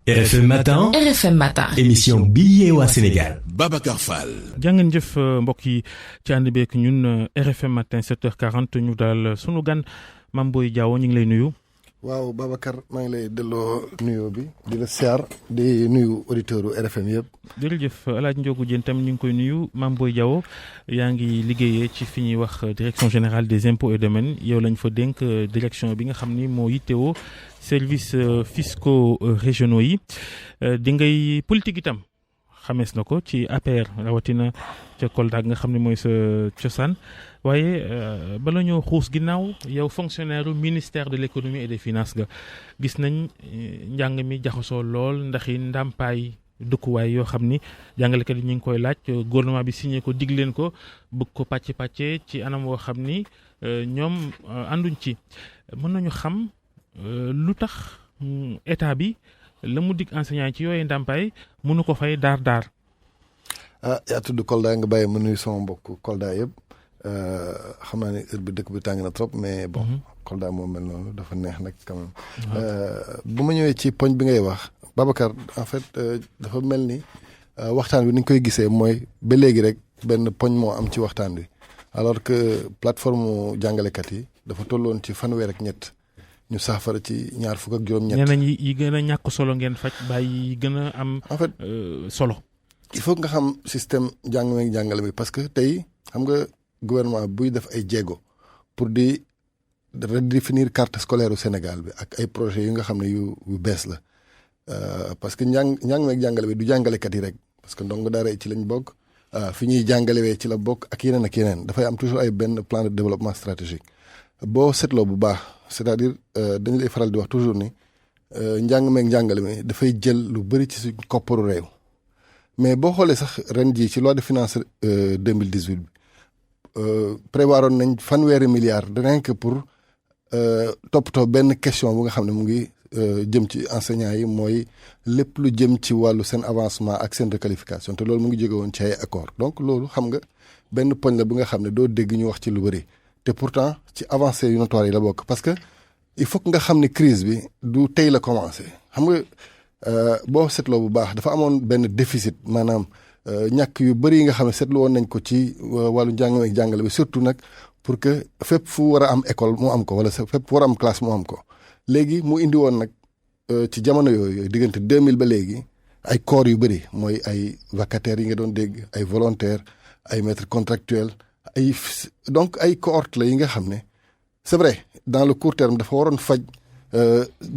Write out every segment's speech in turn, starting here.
RFM Matin. RFM Matin. émission bi yee waa Sénégal. Babacar Fall. jàngeen jëf mbokk yi ci ànd beek ñun RFM Matin 7h40 ñu daal sunu gan Mame Boye Diao ñu ngi lay nuyu. waaw Babacar maa ngi lay delloo nuyoo bi di la siyaar di nuyu auditeurs RFM yëpp. jërëjëf El Hadj Ndiogou Diène tam ñu ngi koy nuyu. Mame Boye Diao yaa ngi liggéeyee ci fi ñuy wax direction générale des impôts et domaines yow lañ fa dénk direction bi nga xam ni moo yittewoo services fiscaux régionaux yi di ngay politique itam xamees na ko ci APR rawatina ca Kolda nga xam ne mooy sa cosaan waaye bala ñoo xuus ginnaaw yow fonctionnaire ministère de l'économie et des finances ga gis nañ njàng mi jaxasoo lool ndax i ndàmpaay dëkkuwaay yoo xam ni jàngalekat yi ñu ngi koy laaj gouvernement bi signé ko dig leen ko bëgg ko pàcce ci anam woo xam ni ñoom ànduñ ci mën nañu xam lu tax état bi la mu dig enseignant ci yooyu ndàmpaay mënu ko fay daar. yaa tudd Kolda nga bàyyi ma nuyu sama mbokk Kolda yëpp xam naa ne heure bi dëkk bi tàng na trop mais bon Kolda moo mel noonu dafa neex nag quand même. bu ma ñëwee ci poñ bi ngay wax Babacar en fait dafa mel ni waxtaan bi ni ñu koy gisee mooy ba léegi rek benn poñ moo am ci waxtaan bi alors que plateforme jàngalekat yi dafa tolloon ci fanweer ak ñett. ñu saafara ci ñaar fukk ak juróom-ñett. ñeneen yi gën a ñàkk solo ngeen faj bàyyi yi gën a am. en fait solo. il faut nga xam système jàngale bi parce que tey xam nga gouvernement buy def ay jéego pour di redéfinir carte scolaire u Sénégal bi ak ay projets yu nga xam ne yu bees la parce que jàngale bi du jàngalekat yi rek parce que ndongo daara ci lañ bokk fi ñuy jàngalewee ci la bokk ak yeneen dafay am toujours ay benn plan de développement stratégique boo seetloo bu baax. c'est-à-dire dañu lay faral di wax toujours ni njàngale mi dafay jël lu bëri ci suñ kopparu réew mais boo xoolee sax ren jii ci loi de finances 2018 bi prévoiroon nañ fanweeri milliards rien que pour toppatoo benn question bu nga xam ne mu ngi jëm ci enseignants yi mooy lépp lu jëm ci wàllu seen avancement ak seen requalification te loolu mu ngi jóge woon ci ay accord donc loolu xam nga benn poñ la bu nga xam ne doo dégg ñu wax ci lu bëri. te pourtant ci avancée yu notoire yi la bokk parce que il faut que nga xam ne crise bi du tey la commencé xam nga boo seetloo bu baax dafa amoon benn déficit maanaam ñàkk yu bëri yi nga xam ne seetlu woon nañ ko ci wàllu jàngale bi surtout nag pour que fépp fu war a am école mu am ko wala fépp fu war a am classe mu am ko léegi mu indi woon nag ci jamono yooyu diggante 2000 ba léegi ay corps yu bëri mooy ay vacataires yi nga doon dégg ay volontaires ay maîtres contractuels donc ay cohorte la yi nga xam ne c'est vrai dans le court terme dafa waroon faj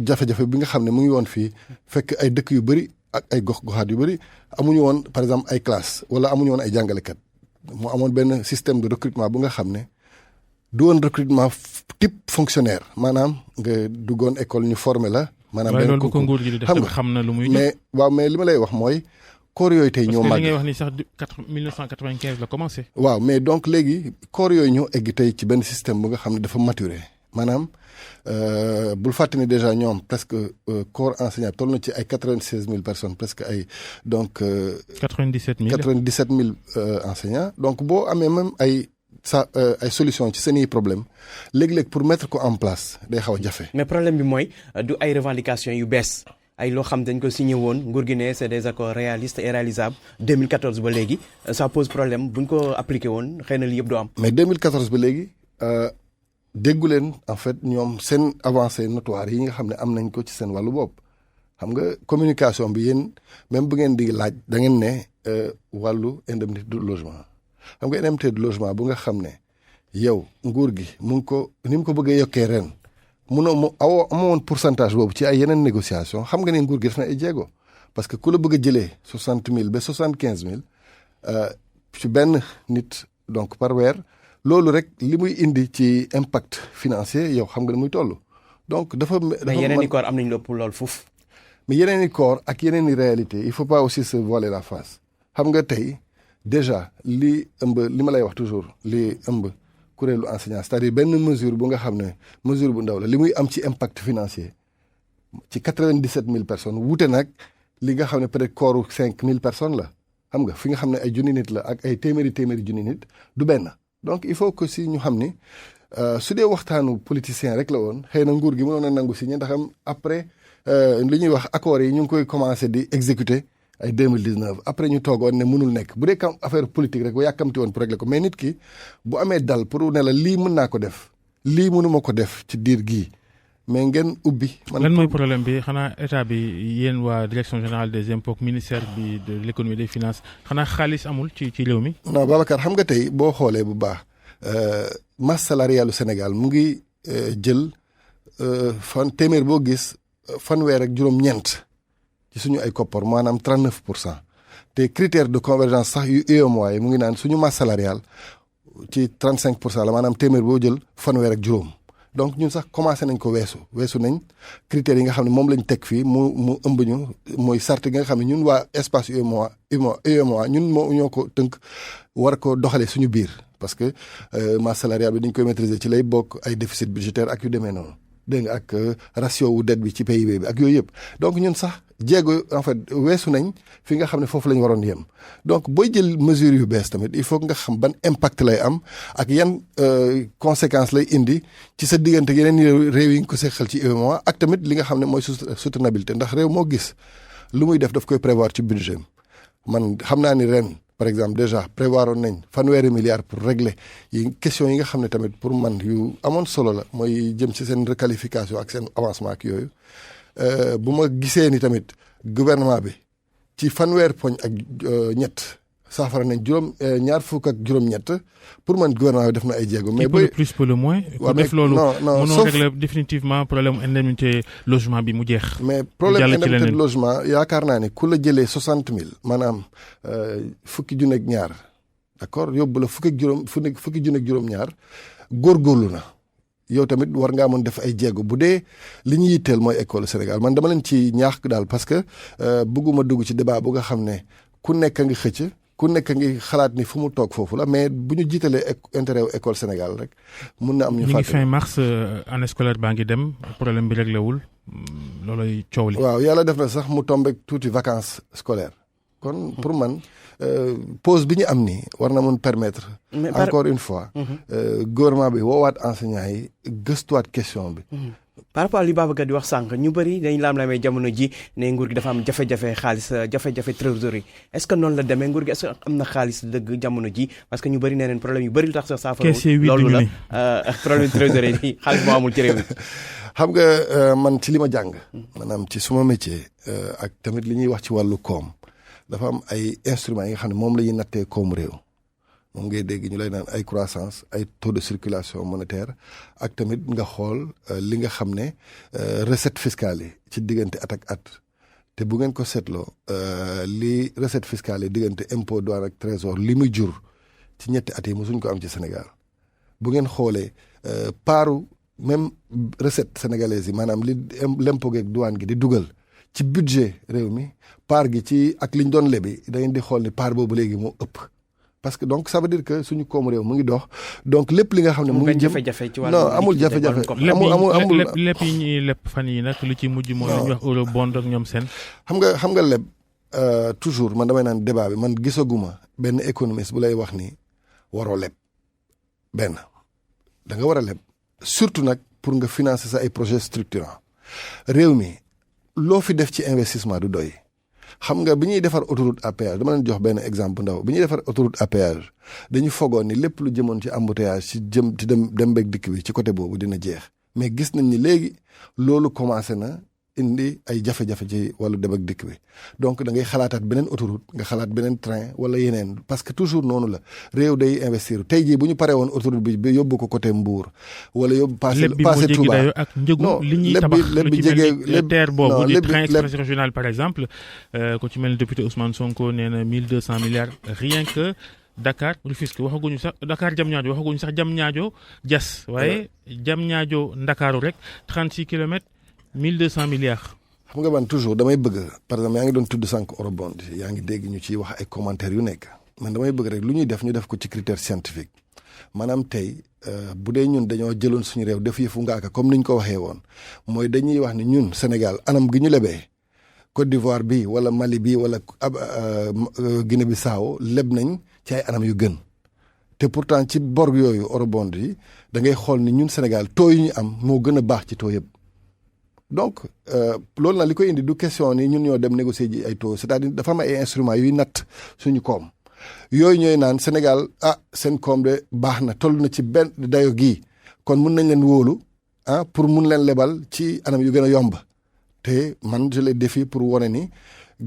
jafe-jafe bi nga xam ne mu ngi woon fii fekk ay dëkk yu bëri ak ay gox-goxaat yu bëri amuñu woon par exemple ay classe wala amuñu woon ay jàngalekat mu amoon benn système de recrutement bu nga xam ne du woon recrutement type fonctionnaire maanaam nga duggoon école ñu formé la. maanaam benn loolu ko nguur gi di def xam na lu muy. mais li ma lay wax mooy. corps yooyu tey ñoo màgg parce que li ngay wax ni sax 1995 la commencé. waaw mais donc léegi corps yooyu ñoo egg tey ci benn système bu nga xam ne dafa maturé maanaam bul fàtte ni déjà ñoom presque corps enseignant toll na ci ay 96 000 personnes presque ay donc. 97 000 enseignants donc boo amee même ay solution ci seeni problème léegi-léeg pour mettre ko en place day xaw a jafe. mais problème bi mooy du ay revendications yu bees. ay loo xam dañ ko signé woon nguur gi ne c'est des accords réalistes et réalisables 2014 ba léegi ça pose problème buñ ko appliqué woon xëy na lii yëpp doo am. mais 2014 ba léegi déggu leen en fait ñoom seen avancée notoire yi nga xam ne am nañ ko ci seen wàllu bopp xam nga communication bi yéen même bu ngeen di laaj da ngeen ne wàllu indemnité de logement xam nga indemnité de logement bu nga xam ne yow nguur gi mu ngi ko ni mu ko bëggee yokkee ren. amoon pourcentage boobu ci ay yeneen négociation xam nga ne nguur gi def na ay jéego parce que ku la bëgg a jëlee 60 000 ba 75 000 ci benn nit donc par weer loolu rek li muy indi ci impact financier yow xam nga ne muy toll donc dafa. mais yeneen i corps am nañ lépp lool foofu. mais yeneen i corps ak yeneen i réalité il faut pas aussi se voiler la face xam nga tey déjà li ma lay wax toujours li ëmb. kuréelu enseignant c'est-à-dire benn mesure bu nga xam ne mesure bu ndaw la li muy am ci impact financier ci 97 000 personnes wuute nag li nga xam ne peut-être corps 5 000 personnes la xam nga fi nga xam ne ay junni nit la ak ay téeméeri junni nit du benn donc il faut que si ñu xam ni su dee waxtaanu politicien rek la woon xëy na nguur gi mënoon a nangu signé ndax am après li ñuy wax accords yi ñu ngi koy commencé di exécuter ay 2019 après ñu toogoon ne mënul nekk bu dee kam affaire politique rek bu yàkkamti woon pour régler ko mais nit ki bu amee dal pour ne la lii mën naa ko def lii mënuma ko def ci diir gii mais ngeen ubbi. lan mooy problème bi xanaa état bi yéen waa direction générale des impôts ministère bi de l'économie et des finances xanaa xaalis amul ci réew mi. non Babacar xam nga tey boo xoolee bu baax masse salariale Sénégal mu ngi jël téeméer boo gis fanweer ak juróom-ñeent ci suñu ay koppar maanaam 39% te critère de convergence sax yu UEMOA yi mu ngi naan suñu masse salariale ci 35% la maanaam téeméer boo jël fanweer ak juróom. donc ñun sax commencé nañ ko weesu nañ critères yi nga xam ne moom lañ teg fii mu ëmb ñu mooy sart gi nga xam ne ñun waa espace UEMOA ñun ñoo ko tënk war ko doxalee suñu biir parce que masse salariale bi dañ koy maîtriser ci lay bokk ay déficit budgétaire ak yu demee noonu dégg nga ak ratio wu dette bi ci PIB bi ak yooyu yëpp donc ñun sax jéego en fait weesu nañ fi nga xam ne foofu la ñu waroon yem donc booy jël mesures yu bees tamit il faut nga xam ban impact lay am ak yan conséquences lay indi ci sa diggante yeneen réew yi nga ko seqal ci UEMOA ak tamit li nga xam ne mooy soutenabilité ndax réew moo gis lu muy def daf koy prévoir ci budget man xam naa ni ren par exemple déjà prévoir oon nañ fanweeri milliards pour régler yi question yi nga xam ne tamit pour man yu amoon solo la mooy jëm ci seen requalification ak seen avancement ak yooyu bu ma gisee ni tamit gouvernement bi ci fanweer poñ ak ñett saafara nañ ñaar fukk ak juróom-ñett pour man gouvernement bi def na ay jéego. mais le plus pour le moins. waaw def loolu non mënoo régler définitivement problème indemnité logement bi mu jeex. mais problème indemnité de logement yaakaar naa ne ku la jëlee 60 000 maanaam fukki junne ak ñaar d'accord yóbbu la fukki junne ak juróom-ñaar góorgóorlu na. yow tamit war ngaa mën def ay jéego bu dee li ñu yitteel mooy école Sénégal man dama leen ci ñaax daal parce que bëgguma dugg ci débat bu nga xam ne ku nekk a ngi xëcc ku nekk a ngi xalaat ni fu mu toog foofu la mais bu ñu jiitalee intérêt wu école Sénégal rek mun na am. ñu ngi fin mars année scolaire baa ngi dem problème bi réglé wul loolooy coow li. waaw yàlla def na sax mu tombé tuuti vacances scolaires kon pour man. pause bi ñu am nii war na mun permettre encore une fois gouvernement bi woowaat enseignants yi gëstuwaat question bi par rapport li Babacar di wax sànq ñu bëri dañ laam-laamee jamono ji ne nguur gi dafa am jafe-jafe xaalis jafe-jafe trésorerie est-ce que noonu la demee nguur gi est-ce que am na xaalis dëgg jamono ji parce que ñu bëri nee neen problème yu bëri lu tax sa saafara loolu la problème trésorerie yi xaalis moo amul ci réew mi xam nga man ci li ma jàng maanaam ci suma métier ak tamit li ñuy wax ci wàllu koom dafa am ay instruments yi nga xam ne moom la ñuy nattee koomu réew moom ngay dégg ñu lay naan ay croissance ay taux de circulation monétaire ak tamit nga xool li nga xam ne recette fiscale yi ci diggante at ak at te bu ngeen ko seetloo li recette fiscale yi diggante impôt douane ak trésor li muy jur ci ñetti at yi mosuñ ko am ci Sénégal bu ngeen xoolee paaru même recette sénégalaise yi maanaam li l'impôt geeg douane gi di dugal ci budget réew mi part gi ci ak liñ doon lebi da ngeen di xool ni part boobu léegi moo ëpp parce que donc ça veut dire que suñu koomu réew mu ngi dox donc lépp li nga xam ne mu ngi jëm non amul jafe-jafe amul lépp yi ñuy lépp fan yi nag lu ci mujj mooy lu ñuy wax euro bond ak ñoom seen xam nga leb toujours man damay naan débat bi man gisaguma benn économiste bu lay wax ni waroo leb benn da nga war a leb surtout nag pour nga financer sa ay projets structurants réew mi loo fi def ci investissement du doy xam nga bi ñuy defar autoroute à péage dama leen jox benn exemple bu ndaw bi ñuy defar autoroute à péage dañu fogoon ni lépp lu jëmoon ci embouteillage ci dem beeg dikk bi ci côté boobu dina jeex mais gis nañ ni léegi loolu commencé na indi ay jafe-jafe ci wàllu dem ak dikk bi donc da ngay xalaataat beneen autoroute nga xalaat beneen train wala yeneen parce que toujours noonu la réew day investir tey jii bu ñu paree woon autoroute bi yóbbu ko côté Mbour wala yóbbu passé Touba ak njëgu li ñuy tabax lu ci mel ni terre boobu di train express régional par exemple ku ci mel ni député Ousmane Sonko nee na 1200 milliards rien que Dakar Rufisque waxaguñu sax Dakar Diamniadio waxaguñu sax Diamniadio Diass waaye Diamniadio Ndakaaru rek 36 kilomètres 1200 milliards. xam nga man toujours damay bëgg par exemple yaa ngi doon tudd sànq eurobond yaa ngi dégg ñu ciy wax ay commentaires yu nekk man damay bëgg rek lu ñuy def ñu def ko ci critère scientifique maanaam tey bu dee ñun dañoo jëloon suñu réew def yëfu ngaaka comme ni ñu ko waxee woon mooy dañuy wax ni ñun Sénégal anam gi ñu lebee Côte d'Ivoire bi wala Mali bi wala Guinée Bissau leb nañ ci ay anam yu gën te pourtant ci bor yooyu eurobond yi da ngay xool ni ñun Sénégal taux yi ñu am moo gën a baax ci taux yëpp. donc loolu nag li koy indi du question ni ñun ñoo dem négocier ji ay taux c'est-à-dire dafa am ay instruments yuy natt suñu koom yooyu ñooy naan Sénégal seen koom de baax na toll na ci benn dayo gii kon mun nañ leen wóolu pour mun leen lebal ci anam yu gën a yomb te man je les défie pour wane ni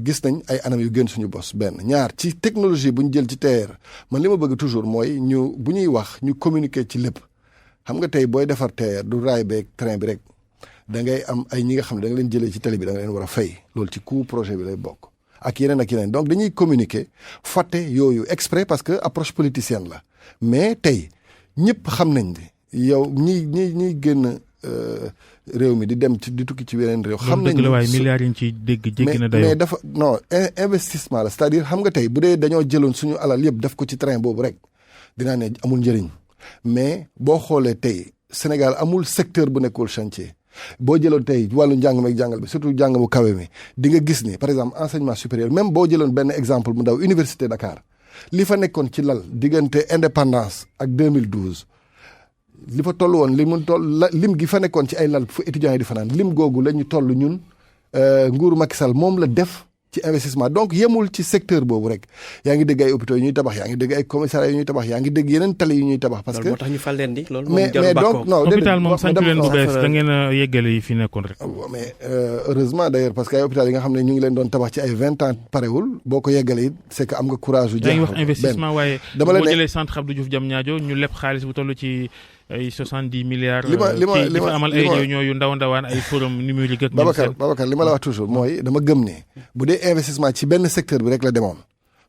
gis nañ ay anam yu gën suñu bos benn ñaar ci technologie bu ñu jël ci TER man li ma bëgg toujours mooy bu ñuy wax ñu communiquer ci lépp xam nga tey booy defar TER du raay beeg train bi rek da ngay am ay ñi nga xam ne da nga leen jëlee ci télé bi da nga leen war a fay loolu ci coût projet bi lay bokk ak yeneen donc dañuy communiquer fàtte yooyu exprès parce que approche politicienne la mais tey ñëpp xam nañ ni yow ñi génn réew mi di dem ci di tukki ci weneen réew. xam nañ la waaye milliards yi ñu ciy dégg jéggi na dayoo mais dafa non investissement la c'est-à-dire xam nga tey bu dee dañoo jëloon suñu alal yëpp def ko ci train boobu rek dinaa ne amul njëriñ mais boo xoolee tey Sénégal amul secteur bu nekkul chantier boo jëloon tey wàllu njàng meeg jàngal bi surtout njàng mu kawe mi di nga gis ni par exemple enseignement supérieur même boo jëloon benn exemple mu ndaw Université Dakar li fa nekkoon ci lal diggante indépendance ak 2012. li fa toll woon lim gi fa nekkoon ci ay lal fu étudiants yi di fanaan lim googu la ñu toll ñun nguuru Macky Sall moom la def ci investissement donc yemul ci secteur boobu rek yaa ngi dégg ay hôpitaux yu ñuy tabax yaa ngi dégg ay commissariats yu ñuy tabax yaa ngi dégg yeneen tali yu ñuy tabax. parce que moo tax ñu fal leen di loolu mais donc non hôpital moom sant leen bu bees da ngeen a yeggale yi fi nekkoon rek. mais heureusement d'ailleurs parce que ay hôpital yi nga xam ne ñu ngi leen doon tabax ci ay 20 ans parewul boo ko yeggalee it c'est que am nga courage yu. yaa ngi wax investissement waaye boo jëlee centre Abdou Diouf Diamniadio ñu leb xaalis bu toll ci ay 70 milliards. li ma amal ay réunion yu ndawaan ay forum numérique ak. Babacar li ma la wax toujours mooy dama gëm ne bu dee investissement ci benn secteur bi rek la demoon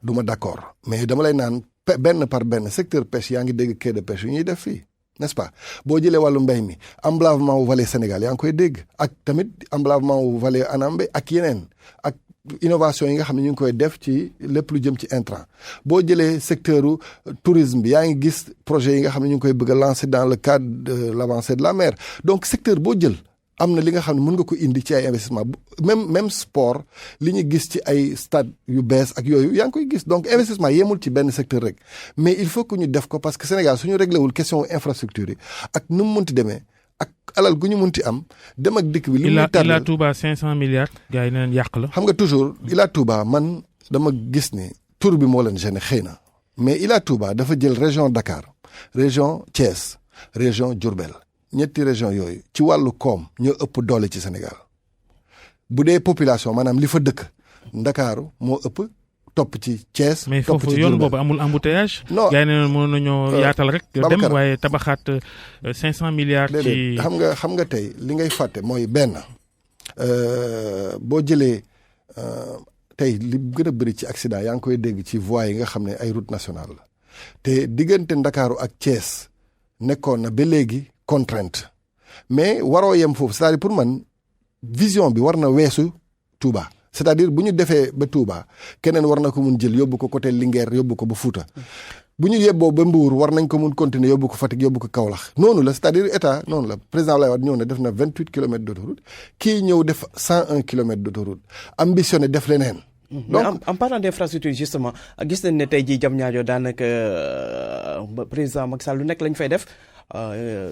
du ma d'accord mais dama lay naan benn par benn secteur pêche yaa ngi dégg quai de pêche yu ñuy def fii n'est-ce pas boo jëlee wàllu mbéy mi emblavement wu vallée Sénégal yaa ngi koy dégg ak tamit emblavement wu vallée Anambé ak yeneen ak innovation yi nga xam ne ñu ngi koy def ci lépp lu jëm ci intrant boo jëlee secteur tourisme bi yaa ngi gis projet yi nga xam ne ñu ngi koy bëgg a lancer dans le cadre de l'avancée de la mer donc secteur boo jël am na li nga xam ne mën nga ko indi ci ay investissement même sport li ñu gis ci ay stade yu bees ak yooyu yaa ngi koy gis donc investissement yemul ci benn secteur rek mais il faut que ñu def ko parce que Sénégal suñu réglé wul question infrastructure yi ak nu mu munti demee ak alal gu ñu munti am dem ak dikk bi. li muy tardé Ila Touba 500 milliards. gars yi neen yàq la. xam nga toujours Ila Touba man dama gis ni tur bi moo leen gêné xëy na mais Ila Touba dafa jël région Dakar région Thiès région Diourbel ñetti région yooyu ci wàllu koom ñoo ëpp doole ci Sénégal bu dee population maanaam li fa dëkk Ndakaaru moo ëpp topp ci Thiès. mais foofu yoon boobu amul embouteillage. non gars yi ne mën nañoo yaatal rek. dem waaye tabaxaat 500 milliards. ci xam nga tey li ngay fàtte mooy benn boo jëlee tey li gën a bëri ci accident yaa ngi koy dégg ci voies yi nga xam ne ay route nationale la te diggante Ndakaaru ak Thiès nekkoon na ba léegi contrainte mais waroo yem foofu c'est-à-dire pour man vision bi war na weesu Touba. c'est-à-dire bu ñu defee ba Touba keneen war na ko mun jël yóbbu ko côté Linguère yóbbu ko ba Fouta bu ñu yebboo ba Mbour war nañ ko mun continuer yóbbu ko Fatick yóbbu ko Kaolack noonu la c'est-à-dire état noonu la président Abdoulaye Wade ñëw na def na 28 kilomètres d'autoroute kii ñëw def 101 kilomètres d'autoroute ambitionné def leneen. donc en parlant d'infrastructure justement gis nañ ne tey jii Diamniadio daanaka président Macky Sall lu nekk lañ fay def.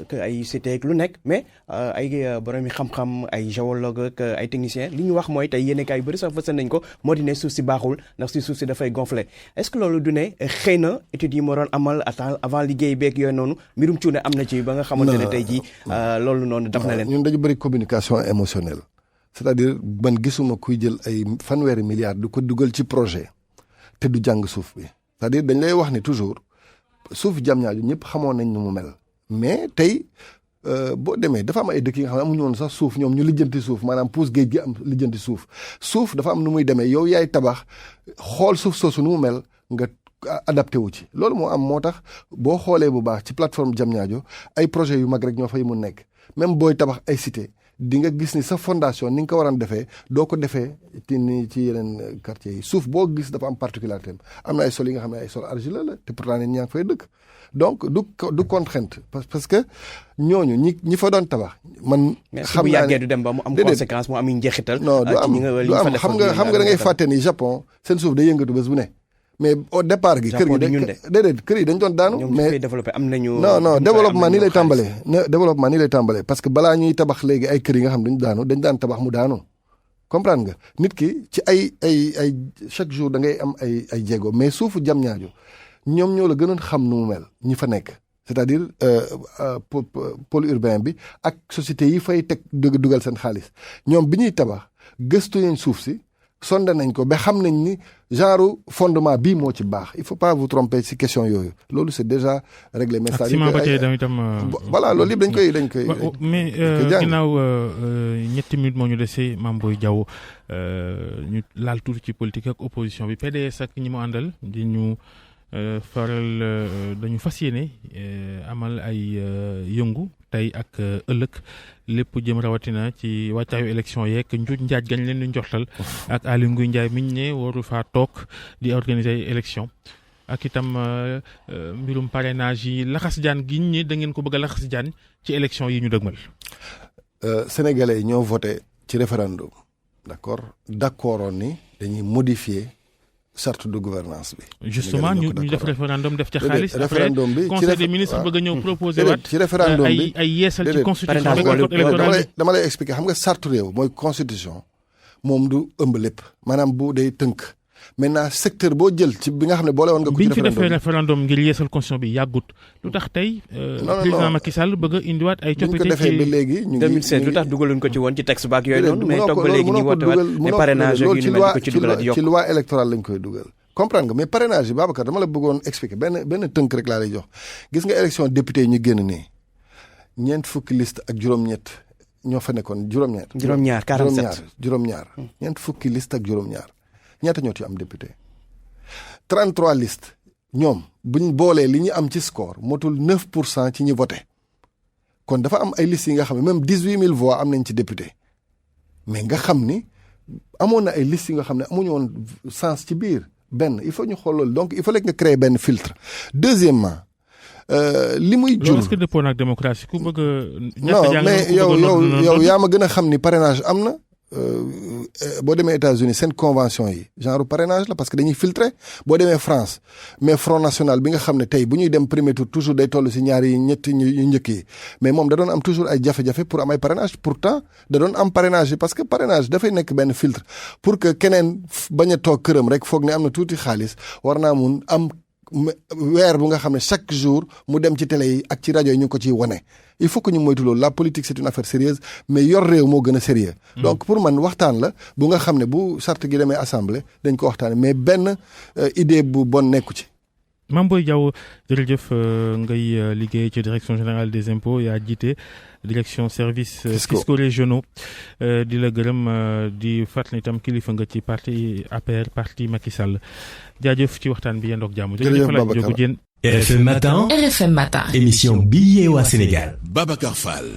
que ay cité ak lu nekk mais ay borom yi xam-xam ay géologue ak ay technicien li ñu wax mooy tey yéen kaay yu bëri sax fësal nañ ko moo di ne suuf si baaxul ndax si suuf si dafay gonfler est-ce que loolu du ne xëy na études yi moo doon amal avant liggéey beeg yooyu noonu mbirum cuune am na ci ba nga xamante ne tey jii loolu noonu daf na leen. ñun dañu bëri communication émotionnelle c'est-à-dire man gisuma kuy jël ay fanweeri milliards du ko dugal ci projet te du jàng suuf bi c'est-à-dire dañ lay wax ni toujours suuf Diamniadio ñëpp xamoon nañ ni mu mel. mais tey boo demee dafa am ay dëkk yi nga xam ne amuñu woon sax suuf ñoom ñu lijjanti suuf maanaam pousse géej gi am lijjanti suuf dafa am nu muy demee yow yaay tabax xool suuf soosu nu mu mel nga adapté wu ci loolu moo am moo tax boo xoolee bu baax ci plateforme Diamniadio ay projets yu mag rek ñoo fay mun nekk même booy tabax ay cité di nga gis ni sa fondation ni nga ko waroon defee doo ko defee ci yeneen quartiers yi suuf boo gis dafa am particularité am na ay sol yi nga xam ne ay sol argileux la te pourtant ne ñaa ngi fay dëkk donc du contrainte parce que ñooñu ñi fa doon tabax man. xam naa ne du dem ba mu am conséquence mu am njeexital. non du am xam nga da ngay fàtte ni Japon seen suuf day yëngatu bés bu ne mais au départ gi. kër gi déedéet kër yi dañ doon daanu. mais développé am nañu. non développement nii lay tàmbalee. développement nii lay tàmbalee parce que balaa ñuy tabax léegi ay kër yi nga xam dañu daanu dañ daan tabax mu daanu. comprendre nga nit ki ci ay chaque jour da ngay am ay jéego mais suufu Diamniadio ñoom ñoo la gënoon xam nu mu mel ñi fa nekk. c'est-à-dire pôle urbain bi ak société yi fay teg dugal seen xaalis ñoom bi ñuy tabax gëstu nañ suuf si sonde nañ ko ba xam nañ ni genre fondement bii moo ci baax il faut pas vous tromper ci question yooyu loolu c'est déjà réglé. mais ak ciment ba tey itam. voilà loolu yëpp dañ koy. mais ginnaaw ñetti minutes moo ñu dese Mame Boye Diao ñu laal tuuti ci politique ak opposition bi PDS ak ñi mu àndal di ñu. dañu fas yéene amal ay yëngu tey ak ëllëg lépp jëm rawatina ci wàccaayu élection yeeg njuuj njaaj gañ leen di njortal ak Aly Ngouille Ndiaye miñ ne waru faa toog di organiser ay élection ak itam mbirum parrainage yi laxas jaan giñ ne da ngeen ko bëgg a laxas jaan ci élection yi ñu dëgmal. Sénégalais yi ñoo voté ci référendum d'accordoon ni dañuy modifier charte de gouvernance bi. justement ñu def référendum def ca xaalis. référendum bi conseil des ministres bëgg a ñëw proposé waat. ci référendum bi ay yeesal ci constitution bi. dama lay expliquer xam nga charte réew mooy constitution moom du ëmb lépp maanaam bu day tënk maintenant secteur boo jël ci bi nga xam ne boole woon nga ko ci référendum bi ñu fi defee référendum ngir yeesal constitution bi yàggut lu tax tey. président Macky Sall bëgg a indiwaat ay coppite ci. ñu ko defee ba léegi ñu ngi 2016 lu tax dugaluñ ko ci woon ci texte baak yooyu noonu. mais toog ba léegi ñu woote waat ne parrainage ak yu ni mel ko ci dugal yokk ci loi électorale lañ koy dugal. comprendre nga mais parrainage yi Babacar dama la bëggoon expliquer benn tënk rek laa lay jox gis nga élection député yi ñu génn nii 40 liste ak juróom-ñett ñoo fa nekkoon juróom-ñaar 47 juróom-ñaar 40 liste ak juróom-ñaar ñaata ñoo ci am député 33 liste ñoom buñ boolee li ñu am ci score motul 9% ci ñi voté kon dafa am ay listes yi nga xam ne même 18000 voix am nañ ci député mais nga xam ni amoon na ay listes yi nga xam ne amuñu woon sens ci biir benn il faut ñu xool loolu donc il fallait que nga créer benn filtre deuxièmement li muy jur. est-ce que dëppoo na ak démocratie ku bëgg non mais yow yaa ma gën a xam ni parrainage am na boo demee États-Unis seen convention yi genre parrainage la parce que dañuy filtrer boo demee France mais Front National bi nga xam ne tey bu ñuy dem premier tour toujours day toll si ñaari ñetti yu njëkk yi mais moom da doon am toujours ay jafe-jafe pour am ay parrainage pourtant da doon am parrainage yi parce que parrainage dafay nekk benn filtre pour que keneen bañ a toog këram rek foog ne am na tuuti xaalis war naa mun am weer bu nga xam ne chaque jour mu dem ci télé yi ak ci rajo yi ñu ngi ko ciy wane il faut que ñu moytu loolu la politique c'est une affaire sérieuse mais yor réew moo gën a sérieux donc pour man waxtaan la bu nga xam ne bu charte gi demee assemblée dañ ko waxtaane mais benn idée bu bon nekku ci. Mame Boye Diao jërëjëf ngay liggéey ci direction générale des impôts yaa jiite direction services fiscaux régionaux di la gërëm di fàttali itam kilifa nga ci parti APR parti Macky Sall jaajëf ci waxtaan bi yendoog jàmm. jërëjëf Babacar RFM Matin. RFM Matin. émission bi yee waa Sénégal. Babacar Fall.